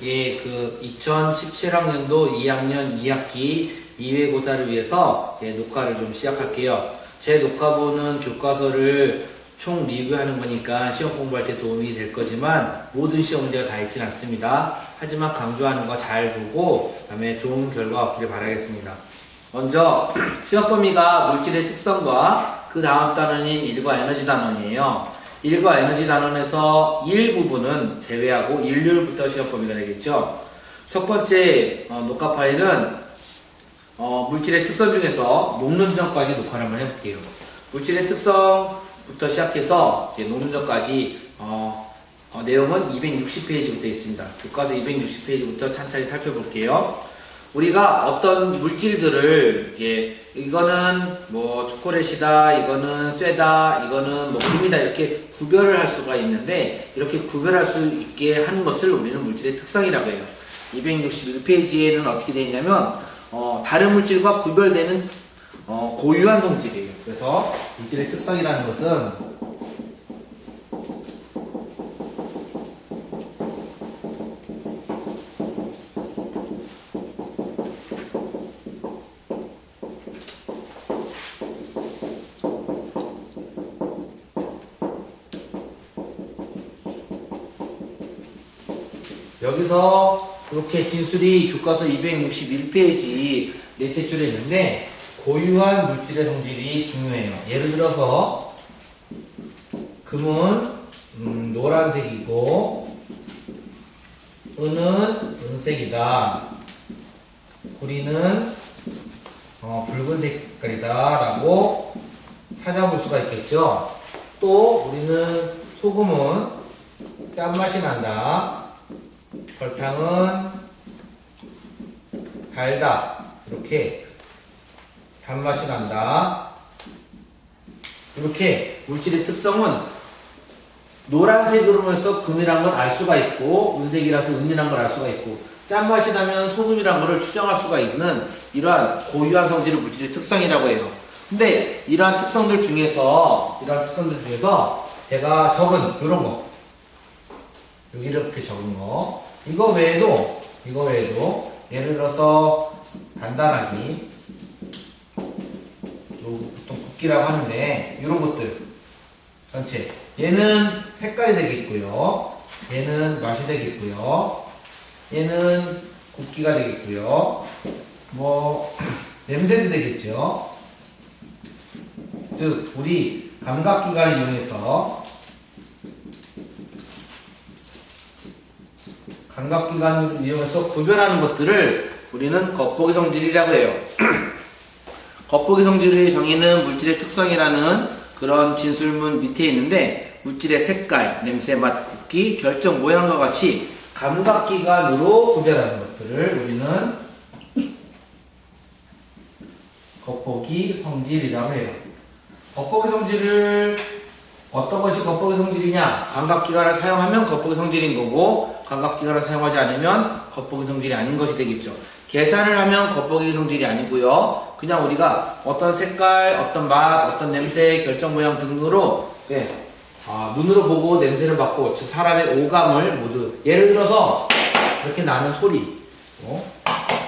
예, 그 2017학년도 2학년 2학기 2외고사를 위해서 제 녹화를 좀 시작할게요. 제 녹화본은 교과서를 총 리뷰하는 거니까 시험 공부할 때 도움이 될 거지만 모든 시험 문제가 다 있진 않습니다. 하지만 강조하는 거 잘 보고 그다음에 좋은 결과 얻기를 바라겠습니다. 먼저 시험 범위가 물질의 특성과 그 다음 단원인 일과 에너지 단원이에요. 일과 에너지 단원에서 일부분은 제외하고 일률부터 시험 범위가 되겠죠. 첫 번째 녹화 파일은 물질의 특성 중에서 녹는 점까지 녹화를 한번 해볼게요. 물질의 특성부터 시작해서 이제 녹는 점까지 내용은 260페이지부터 있습니다. 교과서 260페이지부터 찬찬히 살펴볼게요. 우리가 어떤 물질들을 이거는 뭐 초콜릿이다, 이거는 쇠다, 이거는 뭐 금이다 이렇게 구별을 할 수가 있는데 이렇게 구별할 수 있게 하는 것을 우리는 물질의 특성이라고 해요. 261페이지에는 어떻게 되어 있냐면 다른 물질과 구별되는 고유한 성질이에요. 그래서 물질의 특성이라는 것은 여기서 이렇게 진술이 교과서 261페이지 넷째 줄에 있는데 고유한 물질의 성질이 중요해요. 예를 들어서 금은 노란색이고 은은 은색이다. 구리는 붉은 색깔이다 라고 찾아볼 수가 있겠죠. 또 우리는 소금은 짠맛이 난다. 설탕은 달다. 이렇게 단맛이 난다. 이렇게 물질의 특성은 노란색으로 해서 금이란 걸 알 수가 있고 은색이라서 은이란 걸 알 수가 있고 짠맛이 나면 소금이란 것을 추정할 수가 있는 이러한 고유한 성질의 물질의 특성이라고 해요. 근데 이러한 특성들 중에서 제가 적은 이런 거 여기 이렇게 적은 거 이거 외에도 예를 들어서 단단하기 보통 굵기라고 하는데 이런 것들 전체 얘는 색깔이 되겠고요, 얘는 맛이 되겠고요, 얘는 굵기가 되겠고요, 뭐 냄새도 되겠죠. 즉 우리 감각기관을 이용해서 감각기관을 이용해서 구별하는 것들을 우리는 겉보기 성질이라고 해요. 겉보기 성질의 정의는 물질의 특성이라는 그런 진술문 밑에 있는데 물질의 색깔, 냄새, 맛, 굵기, 결정, 모양과 같이 감각기관으로 구별하는 것들을 우리는 겉보기 성질이라고 해요. 겉보기 성질을 어떤 것이 겉보기 성질이냐? 감각기관을 사용하면 겉보기 성질인 거고 감각기관을 사용하지 않으면 겉보기 성질이 아닌 것이 되겠죠. 계산을 하면 겉보기 성질이 아니고요. 그냥 우리가 어떤 색깔, 어떤 맛, 어떤 냄새, 결정 모양 등으로 눈으로 보고 냄새를 맡고 즉 사람의 오감을 모두 예를 들어서 이렇게 나는 소리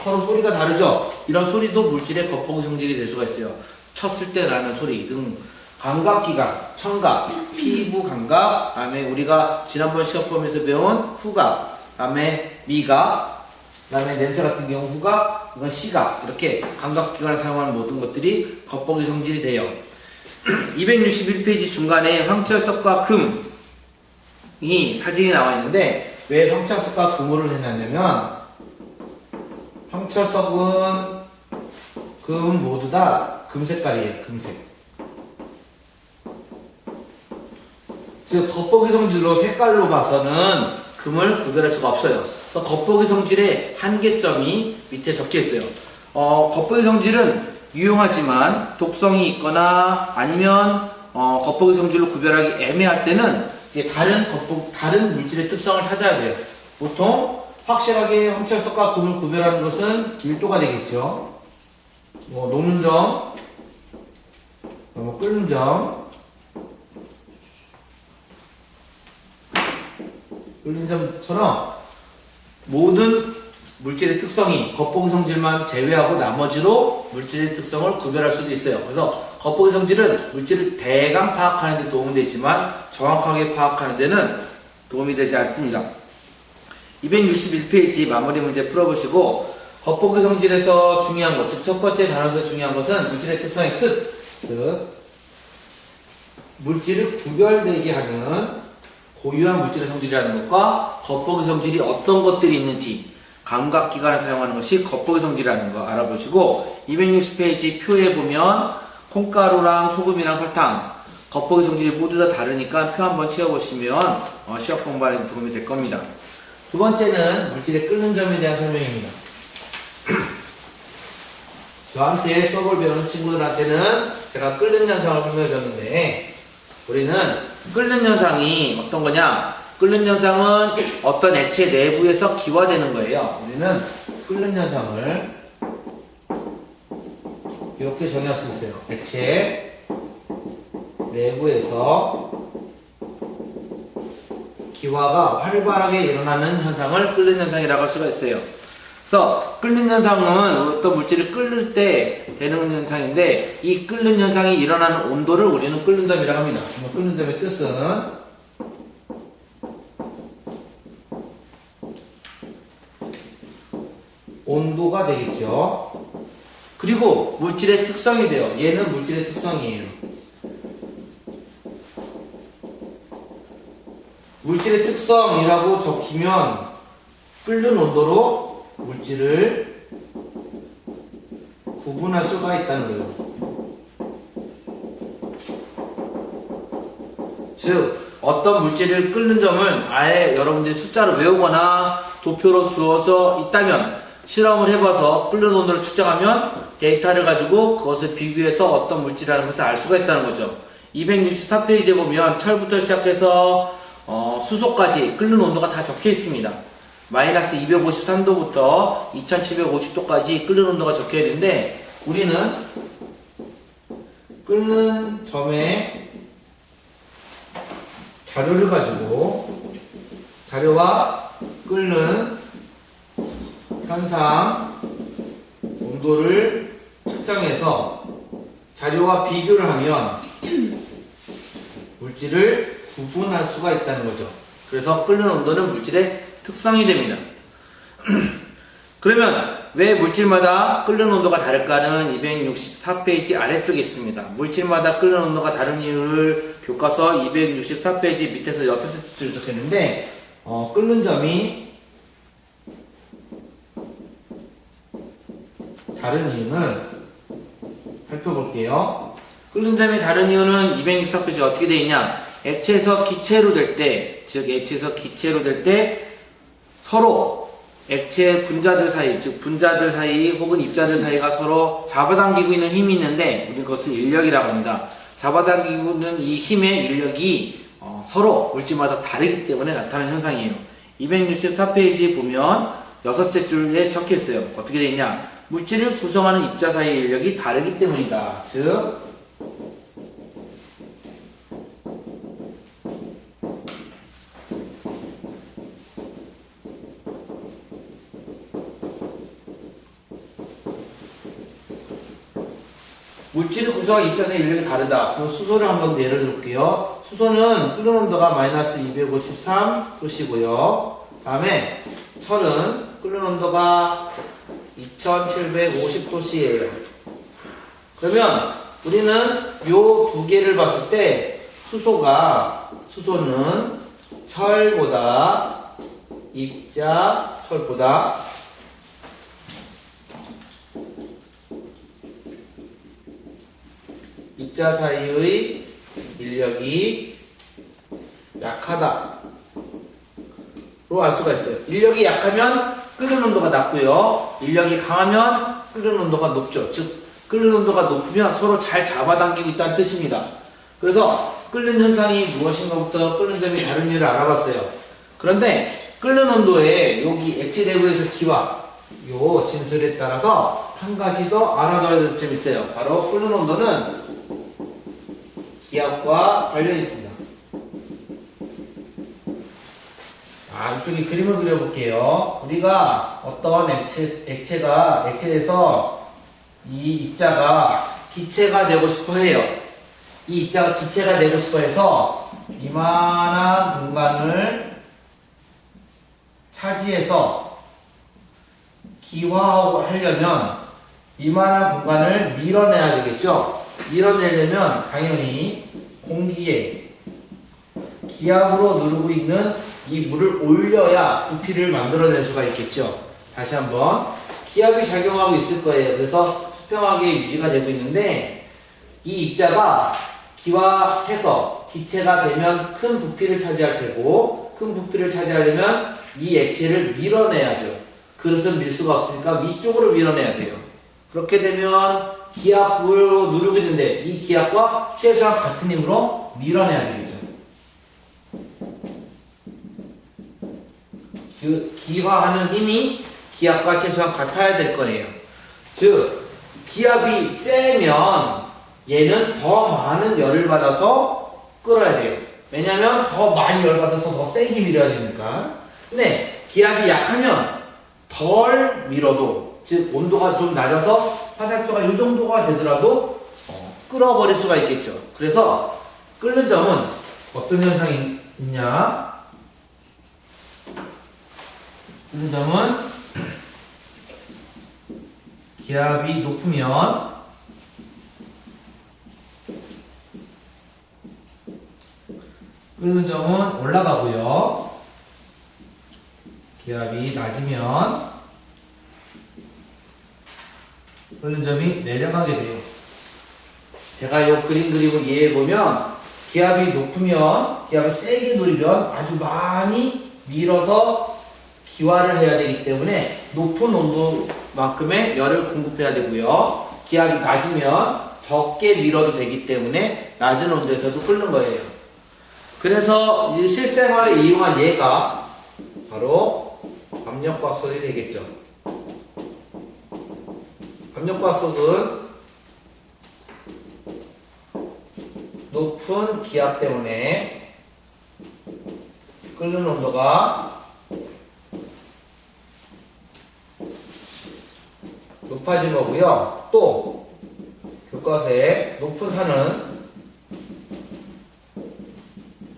서로 소리가 다르죠. 이런 소리도 물질의 겉보기 성질이 될 수가 있어요. 쳤을 때 나는 소리 등 감각기관, 청각, 피부 감각, 다음에 우리가 지난번 시험 범위에서 배운 후각, 다음에 미각, 다음에 냄새 같은 경우 후각, 이건 시각, 이렇게 감각기관을 사용하는 모든 것들이 겉보기 성질이 돼요. 261페이지 중간에 황철석과 금이 사진이 나와 있는데 왜 황철석과 금을 해놨냐면 황철석은 금 모두 다 금색깔이에요. 금색. 즉 겉보기 성질로 색깔로 봐서는 금을 구별할 수가 없어요. 겉보기 성질의 한계점이 밑에 적혀 있어요. 겉보기 성질은 유용하지만 독성이 있거나 아니면 겉보기 성질로 구별하기 애매할 때는 이제 다른 물질의 특성을 찾아야 돼요. 보통 확실하게 황철석과 금을 구별하는 것은 밀도가 되겠죠. 녹는 점, 끓는 점, 끓는 점처럼 모든 물질의 특성이 겉보기 성질만 제외하고 나머지로 물질의 특성을 구별할 수도 있어요. 그래서 겉보기 성질은 물질을 대강 파악하는 데 도움이 되지만 정확하게 파악하는 데는 도움이 되지 않습니다. 261페이지 마무리 문제 풀어보시고 겉보기 성질에서 중요한 것, 즉 첫 번째 단원에서 중요한 것은 물질의 특성의 뜻, 즉 물질을 구별되게 하는 고유한 물질의 성질이라는 것과 겉보기 성질이 어떤 것들이 있는지 감각기관을 사용하는 것이 겉보기 성질이라는 거 알아보시고 260페이지 표에 보면 콩가루랑 소금이랑 설탕 겉보기 성질이 모두 다 다르니까 표 한번 채워보시면 시험 공부하는 데 도움이 될 겁니다. 두 번째는 물질의 끓는 점에 대한 설명입니다. 저한테 수업을 배우는 친구들한테는 제가 끓는 현상을 설명해 줬는데 우리는 끓는 현상이 어떤 거냐? 끓는 현상은 어떤 액체 내부에서 기화되는 거예요. 우리는 끓는 현상을 이렇게 정의할 수 있어요. 액체 내부에서 기화가 활발하게 일어나는 현상을 끓는 현상이라고 할 수가 있어요. 그래서 끓는 현상은 어떤 물질을 끓일 때 되는 현상인데 이 끓는 현상이 일어나는 온도를 우리는 끓는 점이라고 합니다. 끓는 점의 뜻은 온도가 되겠죠. 그리고 물질의 특성이 돼요. 얘는 물질의 특성이에요. 물질의 특성이라고 적히면 끓는 온도로 물질을 구분할 수가 있다는 거예요. 즉 어떤 물질을 끓는 점을 아예 여러분들이 숫자로 외우거나 도표로 주어서 있다면 실험을 해봐서 끓는 온도를 측정하면 데이터를 가지고 그것을 비교해서 어떤 물질이라는 것을 알 수가 있다는 거죠. 264페이지에 보면 철부터 시작해서 수소까지 끓는 온도가 다 적혀 있습니다. 마이너스 253도부터 2750도까지 끓는 온도가 적혀 있는데 우리는 끓는 점에 자료를 가지고 자료와 끓는 현상 온도를 측정해서 자료와 비교를 하면 물질을 구분할 수가 있다는 거죠. 그래서 끓는 온도는 물질의 특성이 됩니다. 그러면 왜 물질마다 끓는 온도가 다를까는 264페이지 아래쪽에 있습니다. 물질마다 끓는 온도가 다른 이유를 교과서 264페이지 밑에서 6째 줄을 적혔는데 끓는 점이 다른 이유는 살펴볼게요. 끓는 점이 다른 이유는 264페이지 어떻게 되어 있냐? 액체에서 기체로 될 때, 즉 액체에서 기체로 될 때 서로 액체 분자들 사이, 즉 분자들 사이 혹은 입자들 사이가 서로 잡아당기고 있는 힘이 있는데 우리는 그것을 인력이라고 합니다. 잡아당기고 있는 이 힘의 인력이 서로 물질마다 다르기 때문에 나타나는 현상이에요. 264페이지 보면 6째 줄에 적혀 있어요. 어떻게 되어 있냐? 물질을 구성하는 입자 사이의 인력이 다르기 때문이다. 즉 물질을 구성하는 입자 사이의 인력이 다르다. 그럼 수소를 한번 예를 들어볼게요. 수소는 끓는 온도가 마이너스 253도씨고요. 다음에 철은 끓는 온도가 2750도씨예요. 그러면 우리는 요 두 개를 봤을 때 수소는 철보다 입자 사이의 인력이 약하다로 알 수가 있어요. 인력이 약하면 끓는 온도가 낮고요. 인력이 강하면 끓는 온도가 높죠. 즉 끓는 온도가 높으면 서로 잘 잡아당기고 있다는 뜻입니다. 그래서 끓는 현상이 무엇인가부터 끓는 점이 다른 이유를 알아봤어요. 그런데 끓는 온도에 여기 액체 내부에서 기화 요 진술에 따라서 한 가지 더 알아둬야 될 점이 있어요. 바로 끓는 온도는 기압과 관련이 있습니다. 이쪽에 그림을 그려볼게요. 우리가 어떤 액체에서 이 입자가 기체가 되고 싶어 해요. 이 입자가 기체가 되고 싶어 해서 이만한 공간을 차지해서 기화하려면 이만한 공간을 밀어내야 되겠죠? 밀어내려면 당연히 공기에 기압으로 누르고 있는 이 물을 올려야 부피를 만들어낼 수가 있겠죠? 다시 한번. 기압이 작용하고 있을 거예요. 그래서 수평하게 유지가 되고 있는데 이 입자가 기화해서 기체가 되면 큰 부피를 차지할 테고 큰 부피를 차지하려면 이 액체를 밀어내야죠. 그릇은 밀 수가 없으니까 위쪽으로 밀어내야 돼요. 그렇게 되면 기압으로 누르고 있는데 이 기압과 최소한 같은 힘으로 밀어내야 되겠죠. 기화하는 힘이 기압과 최소한 같아야 될 거예요. 즉 기압이 세면 얘는 더 많은 열을 받아서 끌어야 돼요. 왜냐하면 더 많이 열 받아서 더 세게 밀어야 되니까. 근데 기압이 약하면 덜 밀어도, 즉 온도가 좀 낮아서 화살표가 이 정도가 되더라도 끌어버릴 수가 있겠죠. 그래서 끓는 점은 어떤 현상이 있냐? 끓는 점은 기압이 높으면 끓는 점은 올라가고요. 기압이 낮으면 끓는 점이 내려가게 돼요. 제가 이 그림 그림을 이해해보면 기압이 높으면, 기압이 세게 누르면 아주 많이 밀어서 기화를 해야 되기 때문에 높은 온도만큼의 열을 공급해야 되고요. 기압이 낮으면 적게 밀어도 되기 때문에 낮은 온도에서도 끓는 거예요. 그래서 이 실생활에 이용한 예가 바로 압력밥솥이 되겠죠. 압력밥솥은 높은 기압 때문에 끓는 온도가 높아진 거고요. 또 교과서에 높은 산은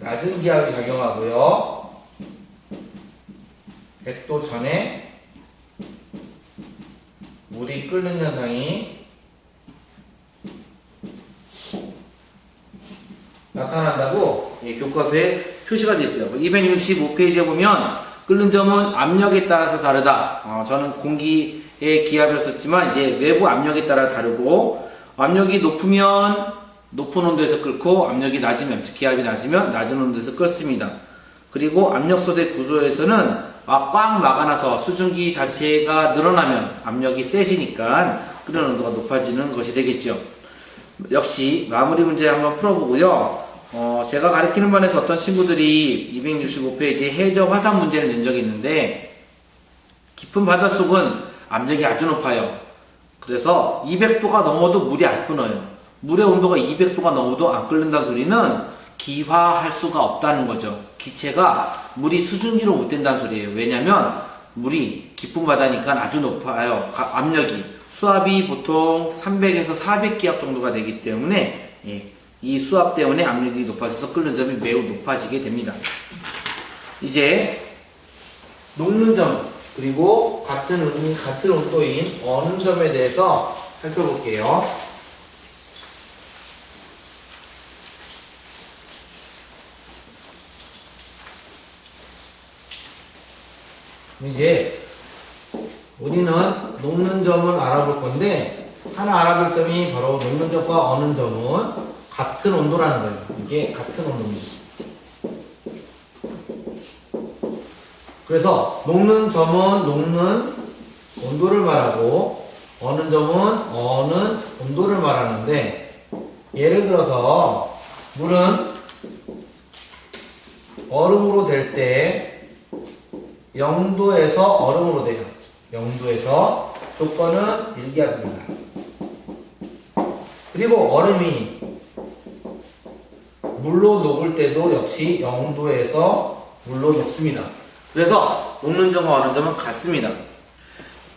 낮은 기압이 작용하고요. 100도 전에 물이 끓는 현상이 나타난다고 교과서에 표시가 되어 있어요. 265페이지에 보면 끓는 점은 압력에 따라서 다르다. 저는 공기의 기압을 썼지만 이제 외부 압력에 따라 다르고, 압력이 높으면 높은 온도에서 끓고 압력이 낮으면, 즉 기압이 낮으면 낮은 온도에서 끓습니다. 그리고 압력솥의 구조에서는 꽉 막아놔서 수증기 자체가 늘어나면 압력이 세지니까 끓는 온도가 높아지는 것이 되겠죠. 역시 마무리 문제 한번 풀어보고요. 제가 가르치는 반에서 어떤 친구들이 265페이지 해저 화산 문제를 낸 적이 있는데, 깊은 바닷속은 압력이 아주 높아요. 그래서 200도가 넘어도 물이 안 끓어요. 물의 온도가 200도가 넘어도 안 끓는다는 소리는 기화할 수가 없다는 거죠. 기체가 물이 수증기로 못 된다는 소리예요. 왜냐하면 물이 깊은 바다니까 아주 높아요. 압력이. 수압이 보통 300에서 400기압 정도가 되기 때문에 이 수압 때문에 압력이 높아져서 끓는 점이 매우 높아지게 됩니다. 이제 녹는 점, 그리고 같은 온도인 어는 점에 대해서 살펴볼게요. 이제 우리는 녹는 점을 알아볼 건데, 하나 알아볼 점이 바로 녹는 점과 어는 점은 같은 온도라는 거예요. 이게 같은 온도입니다. 그래서 녹는 점은 녹는 온도를 말하고 어는 점은 어는 온도를 말하는데, 예를 들어서 물은 얼음으로 될 때 0도에서 얼음으로 돼요. 0도에서 조건은 1기압입니다. 그리고 얼음이 물로 녹을 때도 역시 0도에서 물로 녹습니다. 그래서 녹는 점과 어는 점은 같습니다.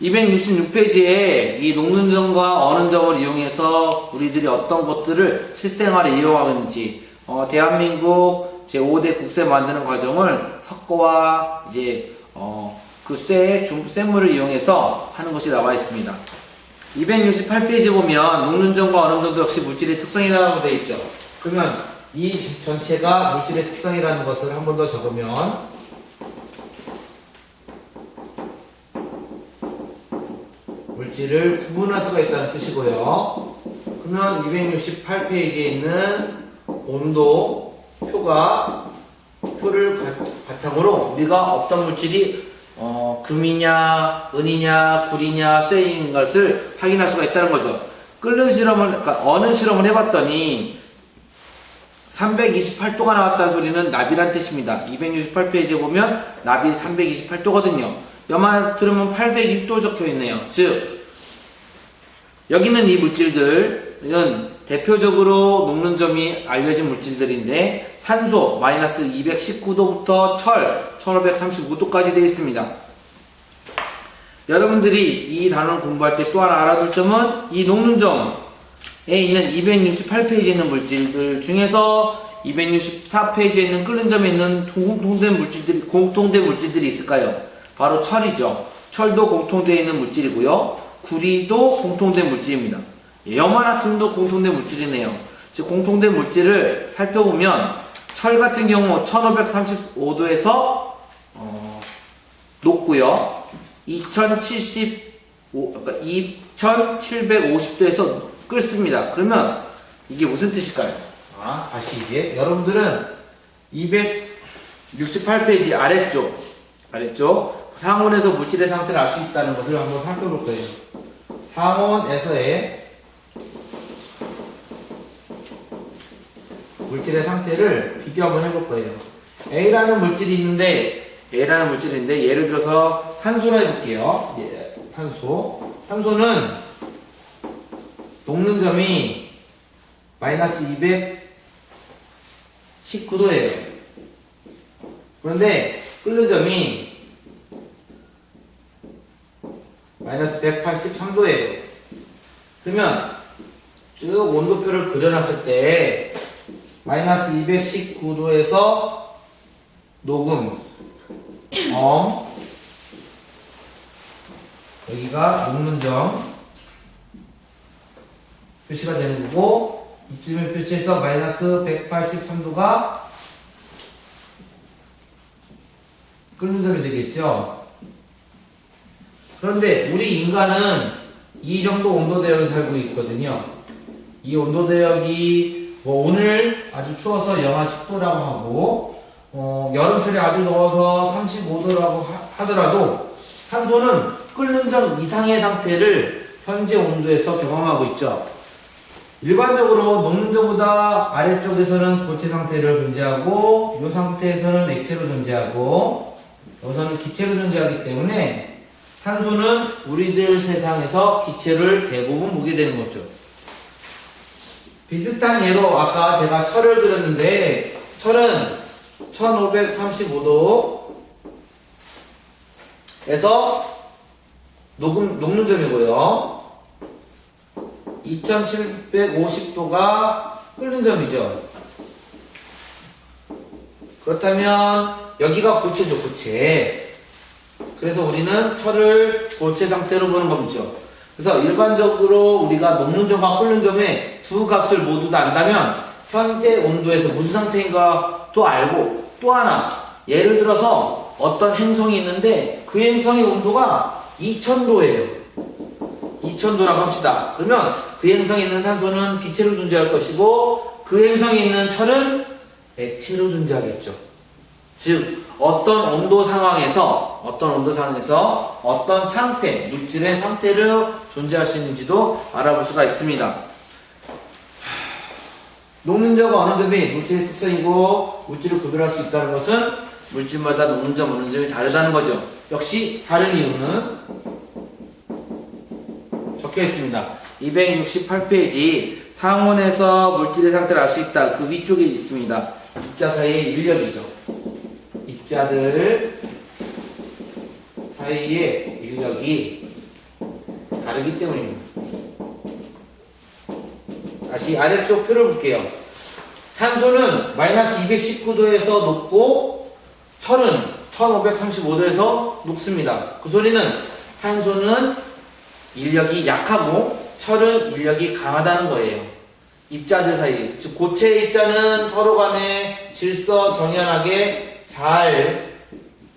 266페이지에 이 녹는 점과 어는 점을 이용해서 우리들이 어떤 것들을 실생활에 이용하는지, 대한민국 제5대 국세 만드는 과정을 석고와 이제 그 쇠물을 이용해서 하는 것이 나와 있습니다. 268페이지 보면 녹는 점과 어는 점도 역시 물질의 특성이라고 되어 있죠. 그러면 이 전체가 물질의 특성이라는 것을 한 번 더 적으면 물질을 구분할 수가 있다는 뜻이고요. 그러면 268페이지에 있는 온도 표를 바탕으로 우리가 어떤 물질이 금이냐, 은이냐, 구리냐, 쇠인 것을 확인할 수가 있다는 거죠. 끓는 실험을, 그러니까 어는 실험을 해봤더니 328도가 나왔다는 소리는 납이란 뜻입니다. 268페이지에 보면 납이 328도거든요. 여만 들으면 806도 적혀 있네요. 즉, 여기는 이 물질들은 대표적으로 녹는 점이 알려진 물질들인데 산소 마이너스 219도부터 철 1535도까지 되어 있습니다. 여러분들이 이 단어를 공부할 때 또 하나 알아둘 점은 이 녹는 점에 있는 268페이지에 있는 물질들 중에서 264페이지에 있는 끓는 점에 있는 공통된 물질들이 있을까요? 바로 철이죠. 철도 공통되어 있는 물질이고요. 구리도 공통된 물질입니다. 염화나트륨도 공통된 물질이네요. 즉 공통된 물질을 살펴보면 철 같은 경우 1535도에서 녹고요. 2750도에서 끓습니다. 그러면 이게 무슨 뜻일까요? 다시 이제 여러분들은 268페이지 아래쪽 상온에서 물질의 상태를 알 수 있다는 것을 한번 살펴볼 거예요. 상온에서의 물질의 상태를 비교 한번 해볼 거예요. A라는 물질이 있는데 예를 들어서 산소로 해볼게요. 산소는 녹는 점이 마이너스 219도예요. 그런데 끓는 점이 마이너스 183도예요. 그러면 쭉 온도표를 그려놨을 때 마이너스 219도에서 녹음, 여기가 녹는 점 표시가 되는 거고, 이쯤에 표시해서 마이너스 183도가 끓는 점이 되겠죠. 그런데 우리 인간은 이 정도 온도 대역에 살고 있거든요. 이 온도 대역이 오늘 아주 추워서 영하 10도라고 하고 여름철에 아주 더워서 35도라고 하더라도 산소는 끓는 점 이상의 상태를 현재 온도에서 경험하고 있죠. 일반적으로 녹는 점보다 아래쪽에서는 고체 상태를 존재하고 이 상태에서는 액체로 존재하고 여기서는 기체로 존재하기 때문에 산소는 우리들 세상에서 기체를 대부분 보게 되는 거죠. 비슷한 예로 아까 제가 철을 그렸는데 철은 1535도에서 녹는 점이고요. 2750도가 끓는 점이죠. 그렇다면 여기가 고체죠, 고체. 그래서 우리는 철을 고체 상태로 보는 거죠. 그래서 일반적으로 우리가 녹는 점과 끓는 점의 두 값을 모두 다 안다면 현재 온도에서 무슨 상태인가 또 알고, 또 하나 예를 들어서 어떤 행성이 있는데 그 행성의 온도가 2000도예요. 2000도라고 합시다. 그러면 그 행성에 있는 산소는 기체로 존재할 것이고 그 행성에 있는 철은 액체로 존재하겠죠. 즉 어떤 온도 상황에서 어떤 상태, 물질의 상태를 존재할 수 있는지도 알아볼 수가 있습니다. 녹는 점과 어는 점이 물질의 특성이고 물질을 구별할 수 있다는 것은 물질마다 녹는 점, 어는 점이 다르다는 거죠. 역시 다른 이유는 적혀 있습니다. 268페이지 상온에서 물질의 상태를 알 수 있다. 그 위쪽에 있습니다. 입자 사이의 인력이죠. 입자들 사이의 인력이 다르기 때문입니다. 다시 아래쪽 표를 볼게요. 산소는 마이너스 219도에서 녹고 철은 1535도에서 녹습니다. 그 소리는 산소는 인력이 약하고 철은 인력이 강하다는 거예요. 입자들 사이, 즉 고체 입자는 서로 간에 질서 정연하게 잘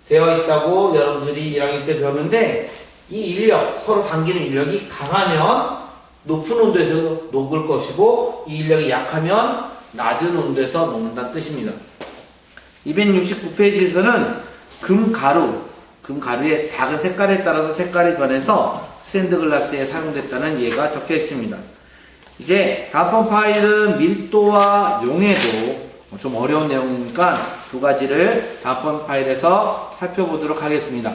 되어 있다고 여러분들이 1학년 때 배웠는데, 이 인력, 서로 당기는 인력이 강하면 높은 온도에서 녹을 것이고, 이 인력이 약하면 낮은 온도에서 녹는다는 뜻입니다. 269페이지에서는 금가루의 작은 색깔에 따라서 색깔이 변해서 스탠드글라스에 사용됐다는 예가 적혀 있습니다. 이제 다음번 파일은 밀도와 용해도 좀 어려운 내용이니까 두 가지를 다음번 파일에서 살펴보도록 하겠습니다.